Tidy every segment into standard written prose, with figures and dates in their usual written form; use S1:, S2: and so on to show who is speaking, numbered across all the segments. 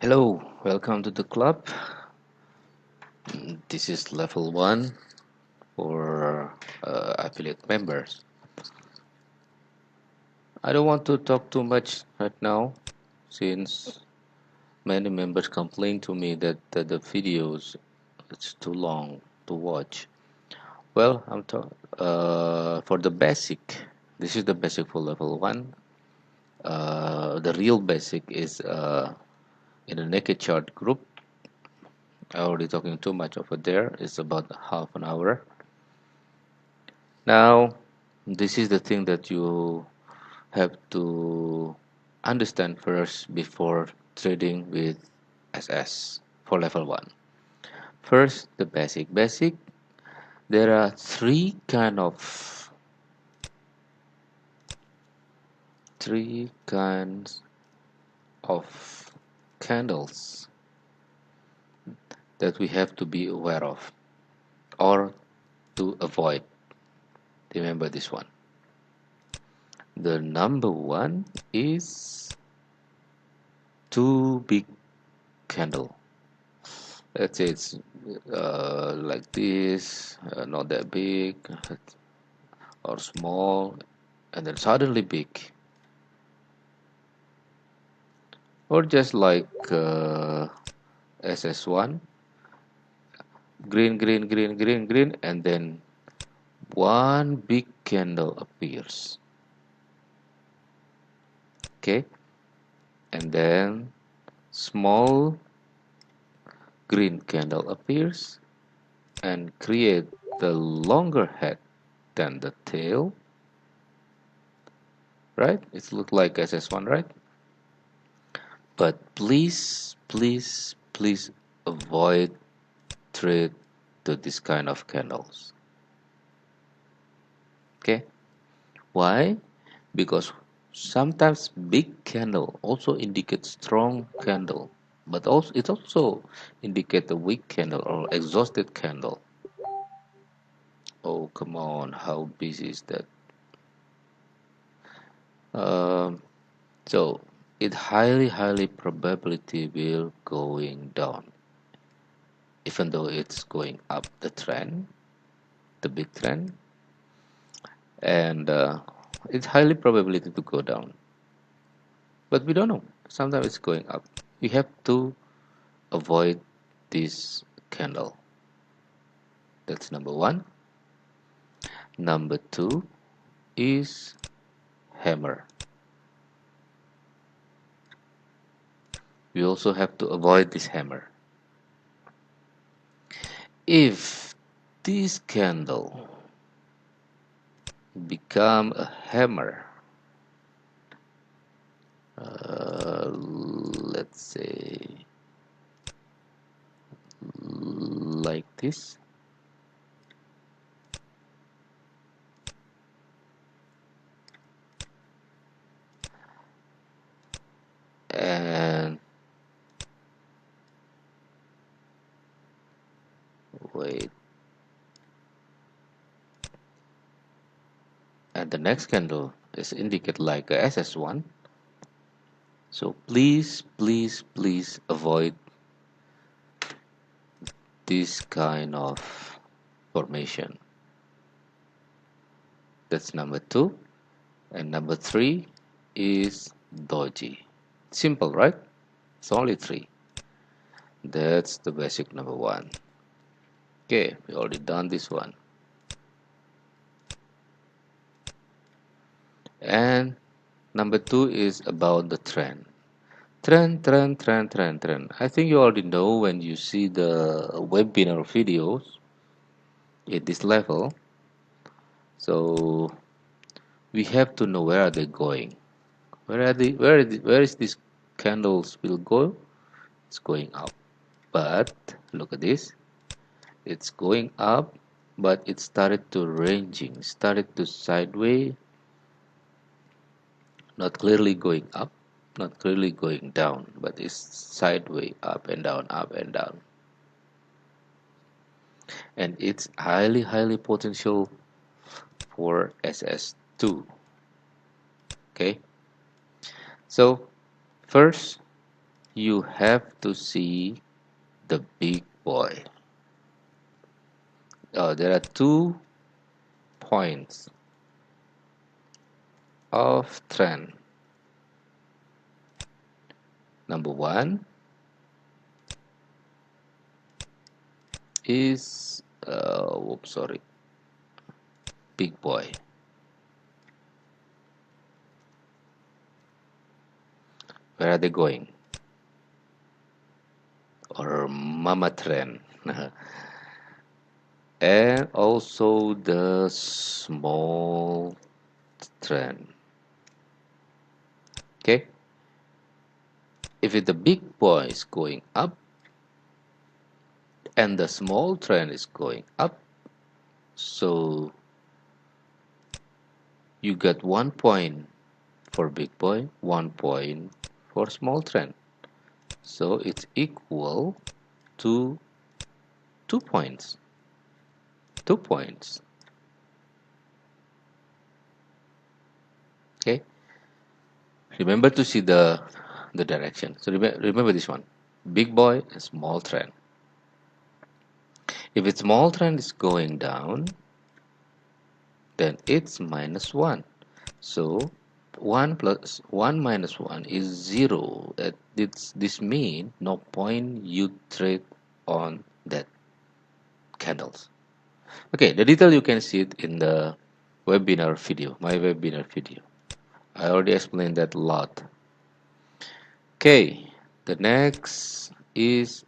S1: Hello, welcome to the club. This is level 1 for affiliate members. I don't want to talk too much right now since many members complain to me that the videos it's too long to watch. Well, for the basic. This is the basic for level 1. The real basic is in the naked chart group. I already talking too much over there. It's about half an hour. Now, this is the thing that you have to understand first before trading with SS for level 1. First, the basic. There are three kinds of candles that we have to be aware of or to avoid. Remember this one. The number one is too big candle. Let's say it's like this, not that big, or small, and then suddenly big, or just like SS1, green, and then one big candle appears. Okay, and then small green candle appears and create the longer head than the tail, right? It looks like SS1, right? But please avoid trade to this kind of candles. Okay, why? Because sometimes big candle also indicates strong candle, but also it also indicates a weak candle or exhausted candle. Oh, come on, how busy is that? Um, so it highly probability will going down, even though it's going up the trend, the big trend, and it's highly probability to go down. But we don't know. Sometimes it's going up. We have to avoid this candle. That's number one. Number two is hammer. We also have to avoid this hammer. If this candle become a hammer, let's say like this, and wait, and the next candle is indicate like a SS1. So please avoid this kind of formation. That's number two. And number three is doji. Simple, right? It's only three. That's the basic number one. Okay, we already done this one. And number two is about the trend. Trend. I think you already know when you see the webinar videos at this level. So we have to know where are they going. Where is this candles will go? It's going up. But look at this. It's going up, but it started to ranging, started to sideways, not clearly going up, not clearly going down, but it's sideways, up and down, up and down. And it's highly potential for SS2. Okay, so first you have to see the big boy. There are 2 points of trend. Number one is big boy. Where are they going? Or mama trend. And also the small trend. Okay, if the big boy is going up and the small trend is going up, so you get 1 point for big boy, 1 point for small trend, so it's equal to 2 points. 2 points. Okay, remember to see the direction. So remember this one: big boy and small trend. If its small trend is going down, then it's -1. So 1 plus 1 minus 1 is 0. This means no point you trade on that candles. Okay, the detail you can see it in the webinar video, my webinar video. I already explained that a lot. Okay, the next is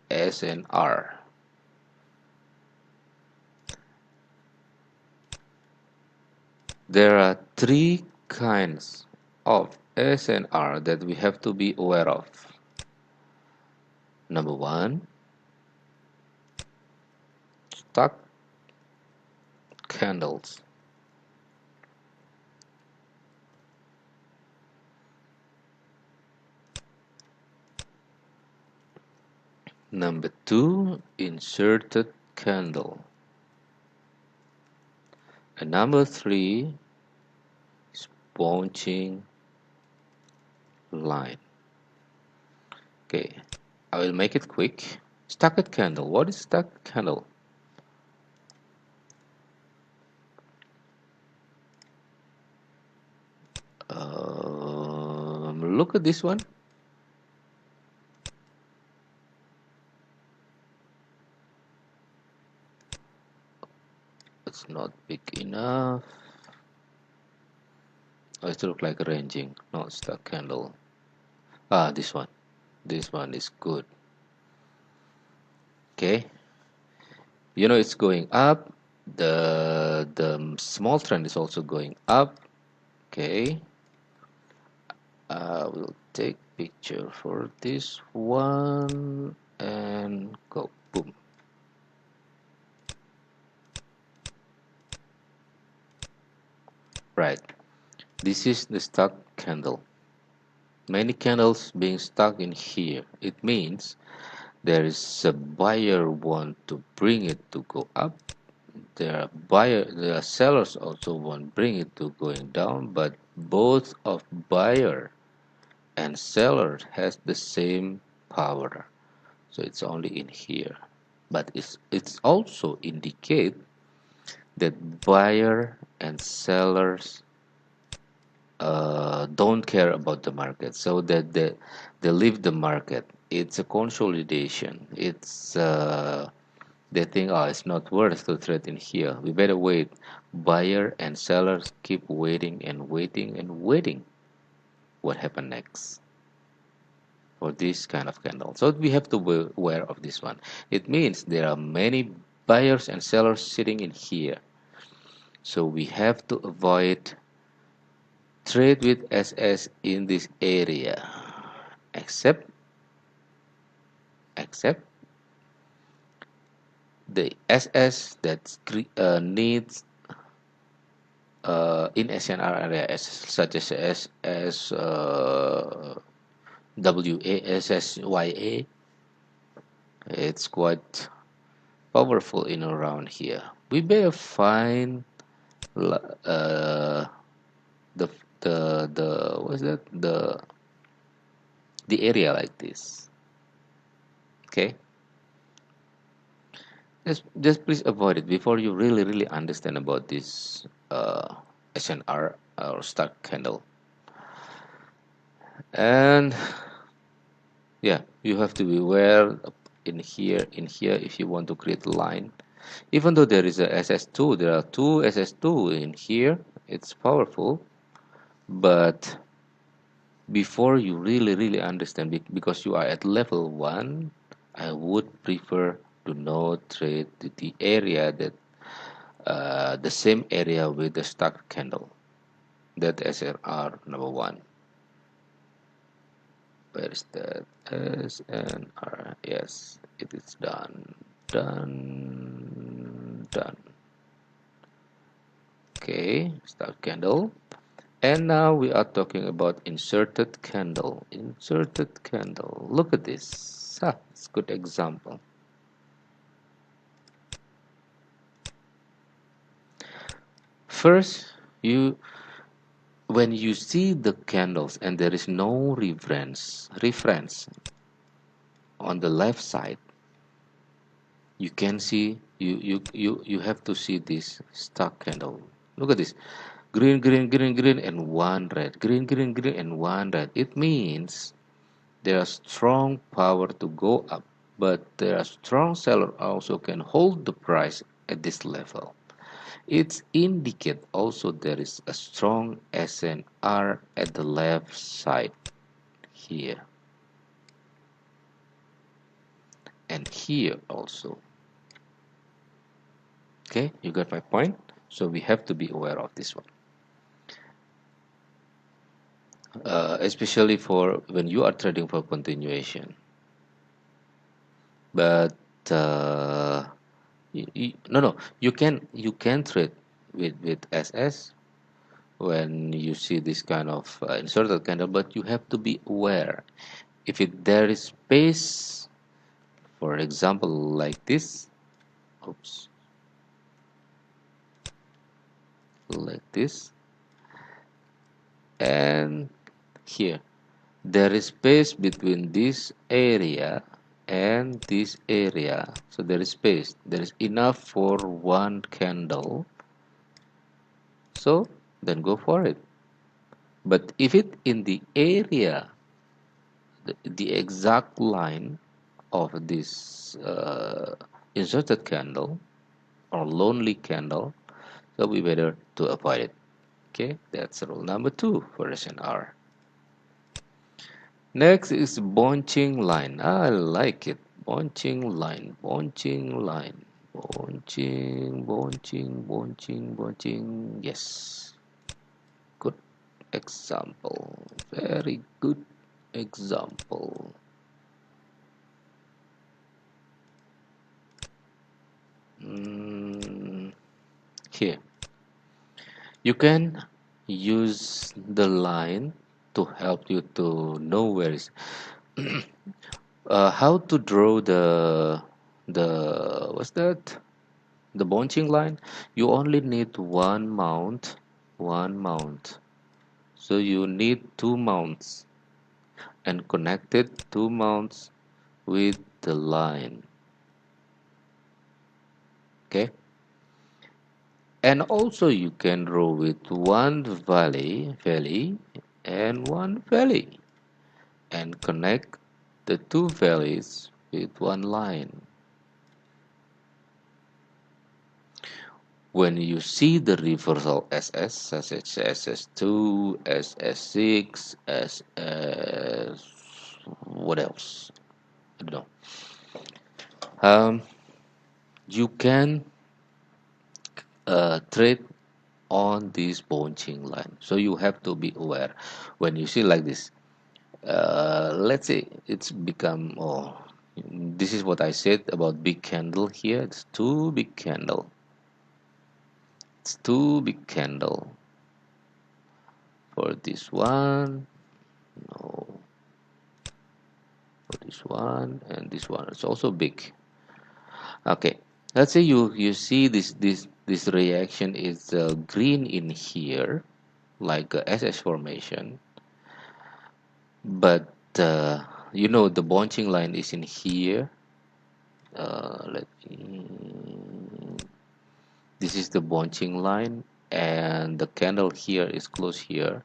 S1: SNR. There are 3 kinds of SNR that we have to be aware of. Number one, stuck candles. Number two, inserted candle. And number three is bouncing line. Okay, I will make it quick. Stuck candle. What is stuck candle? Look at this one. It's not big enough. Oh, it looks like ranging, not stuck candle. This one. This one is good. Okay, you know it's going up. The small trend is also going up. Okay, I will take picture for this one and go boom. Right, this is the stuck candle. Many candles being stuck in here. It means there is a buyer want to bring it to go up. There are sellers also want bring it to going down, but both of buyer and seller has the same power. So it's only in here. But it's also indicate that buyer and sellers don't care about the market, so that they leave the market. It's a consolidation. They think, oh, it's not worth to trade in here. We better wait. Buyer and sellers keep waiting and waiting and waiting. What happened next for this kind of candle? So we have to be aware of this one. It means there are many buyers and sellers sitting in here. So we have to avoid trade with SS in this area, except the SS that needs in SNR area, such as WASSYA. It's quite powerful in around here. We better find the what's that, the area like this. Okay, just please avoid it before you really understand about this SNR or start candle. And yeah, you have to be aware in here if you want to create a line. Even though there is a SS2, there are two SS2 in here, it's powerful, but before you really understand, because you are at level 1, I would prefer to not trade the area that the same area with the stuck candle, that SRR number 1. Where is that? SNR. Yes, it is done. Done. Okay, start candle. And now we are talking about inserted candle. Inserted candle. Look at this. It's a good example. First, when you see the candles and there is no reference on the left side, you can see you have to see this stuck candle. Look at this. Green, and one red. Green, and one red. It means there are strong power to go up, but there are strong seller also can hold the price at this level. It indicate also there is a strong SNR at the left side here and here also. Okay, you got my point? So we have to be aware of this one. Especially for when you are trading for continuation. But no, you can trade with SS when you see this kind of inserted candle, but you have to be aware if there is space, for example, like this. Oops, like this, and here there is space between this area and this area, so there is space, there is enough for one candle, so then go for it. But if it in the area, the exact line of this inserted candle or lonely candle, so we better to avoid it. Okay, that's rule number 2 for SNR. Next is bunching line. I like it. Bunching line. Bunching. Yes. Good example. Very good example. Here. You can use the line to help you to know where is how to draw the what's that, the bunching line. You only need one mount, so you need two mounts and connected two mounts with the line. Okay, and also you can draw with one valley and one valley and connect the two valleys with one line. When you see the reversal SS, such as SS2, SS6, SS, what else? I don't know. You can trade on this bunching line. So you have to be aware when you see like this. Let's say it's become, this is what I said about big candle here. It's too big candle. It's too big candle for this one. No, for this one and this one. It's also big. Okay, let's say you see this reaction is green in here, like a SS formation, but the the bunching line is in here. Let me This is the bunching line, and the candle here is close here.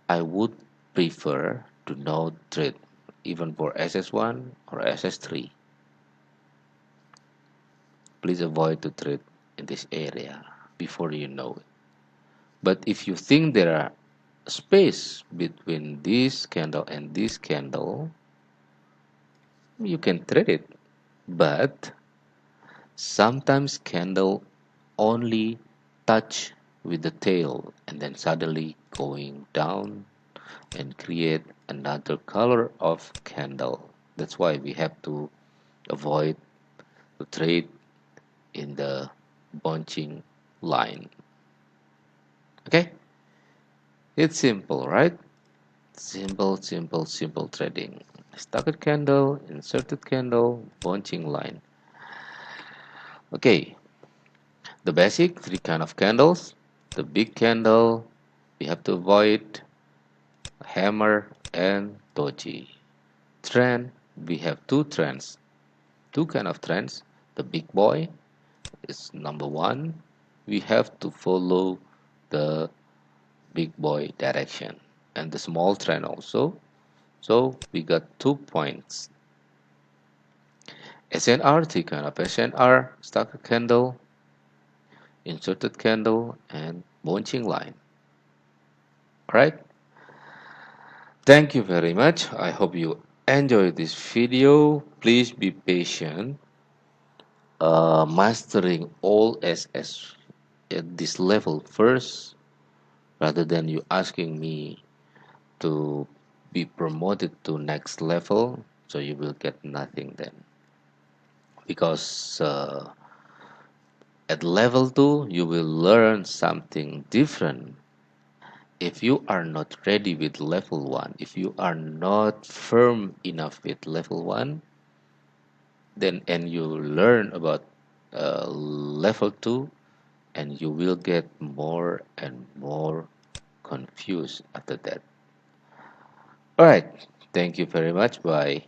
S1: I would prefer to not trade even for SS1 or SS3. Please avoid to trade in this area before you know it. But if you think there are space between this candle and this candle, you can trade it. But sometimes candle only touch with the tail and then suddenly going down and create another color of candle. That's why we have to avoid to trade in the bunching line. Okay, it's simple, right? Simple, simple, simple trading. Staggered candle, inserted candle, bunching line. Okay, the basic three kind of candles. The big candle, we have to avoid hammer and doji. Trend, we have two trends, two kind of trends. The big boy is number one. We have to follow the big boy direction, and the small trend also. So we got 2 points. SNR, three kind of SNR, staggered candle, inserted candle, and bunching line. Alright, thank you very much. I hope you enjoyed this video. Please be patient. Mastering all SS at this level first, rather than you asking me to be promoted to next level, so you will get nothing then. Because at level 2 you will learn something different. If you are not ready with level 1, if you are not firm enough with level 1, then and you learn about level 2, and you will get more and more confused after that. All right, thank you very much. Bye.